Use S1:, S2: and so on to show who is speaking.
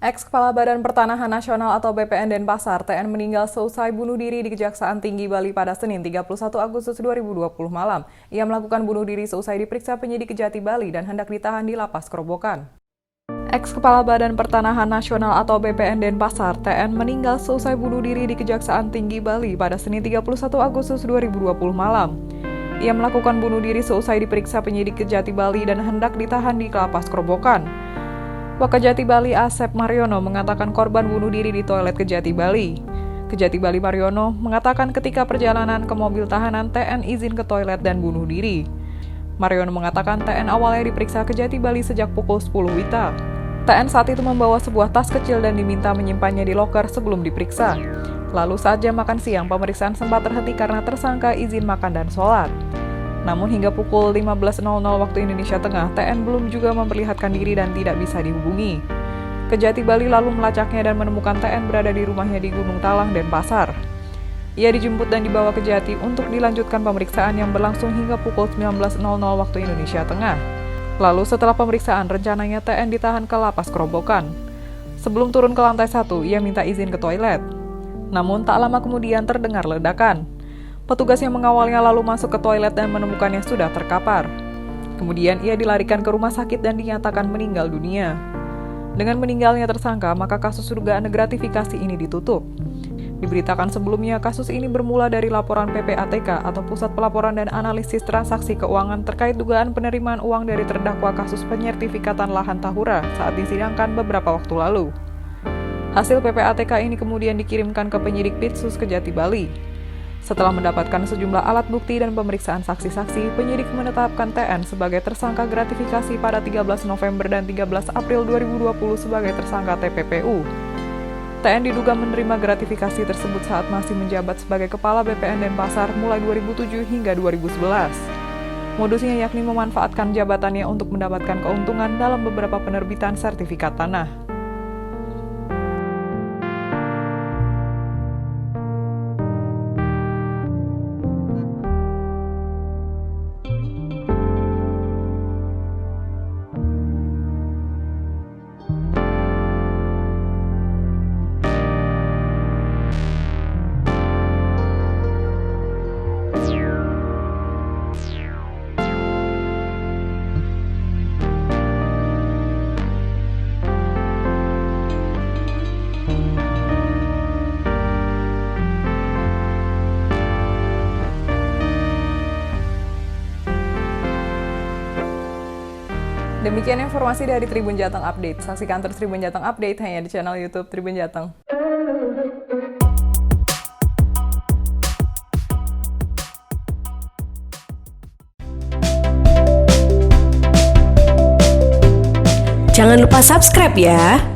S1: Ex-Kepala Badan Pertanahan Nasional atau BPN Denpasar, TN meninggal seusai bunuh diri di Kejaksaan Tinggi Bali pada Senin 31 Agustus 2020 malam. Ia melakukan bunuh diri seusai diperiksa penyidik Kejati Bali dan hendak ditahan di Lapas Kerobokan. Ex-Kepala Badan Pertanahan Nasional atau BPN Denpasar, TN meninggal seusai bunuh diri di Kejaksaan Tinggi Bali pada Senin 31 Agustus 2020 malam. Ia melakukan bunuh diri seusai diperiksa penyidik Kejati Bali dan hendak ditahan di Lapas Kerobokan. Wakajati Bali Asep Mariono mengatakan korban bunuh diri di toilet Kejati Bali. Kejati Bali Mariono mengatakan ketika perjalanan ke mobil tahanan, TN izin ke toilet dan bunuh diri. Mariono mengatakan TN awalnya diperiksa Kejati Bali sejak pukul 10 WITA. TN saat itu membawa sebuah tas kecil dan diminta menyimpannya di loker sebelum diperiksa. Lalu saat jam makan siang, pemeriksaan sempat terhenti karena tersangka izin makan dan sholat. Namun hingga pukul 15.00 waktu Indonesia Tengah, TN belum juga memperlihatkan diri dan tidak bisa dihubungi. Kejati Bali lalu melacaknya dan menemukan TN berada di rumahnya di Gunung Talang, Denpasar. Ia dijemput dan dibawa ke Kejati untuk dilanjutkan pemeriksaan yang berlangsung hingga pukul 19.00 waktu Indonesia Tengah. Lalu setelah pemeriksaan, rencananya TN ditahan ke Lapas Kerobokan. Sebelum turun ke lantai 1, ia minta izin ke toilet. Namun tak lama kemudian terdengar ledakan. Petugas yang mengawalnya lalu masuk ke toilet dan menemukannya sudah terkapar. Kemudian ia dilarikan ke rumah sakit dan dinyatakan meninggal dunia. Dengan meninggalnya tersangka, maka kasus dugaan gratifikasi ini ditutup. Diberitakan sebelumnya, kasus ini bermula dari laporan PPATK atau Pusat Pelaporan dan Analisis Transaksi Keuangan terkait dugaan penerimaan uang dari terdakwa kasus penyertifikatan lahan Tahura saat disidangkan beberapa waktu lalu. Hasil PPATK ini kemudian dikirimkan ke penyidik Pitsus Kejati Bali. Setelah mendapatkan sejumlah alat bukti dan pemeriksaan saksi-saksi, penyidik menetapkan TN sebagai tersangka gratifikasi pada 13 November dan 13 April 2020 sebagai tersangka TPPU. TN diduga menerima gratifikasi tersebut saat masih menjabat sebagai Kepala BPN Denpasar mulai 2007 hingga 2011. Modusnya yakni memanfaatkan jabatannya untuk mendapatkan keuntungan dalam beberapa penerbitan sertifikat tanah. Demikian informasi dari Tribun Jateng Update. Saksikan terus Tribun Jateng Update hanya di channel YouTube Tribun Jateng.
S2: Jangan lupa subscribe ya.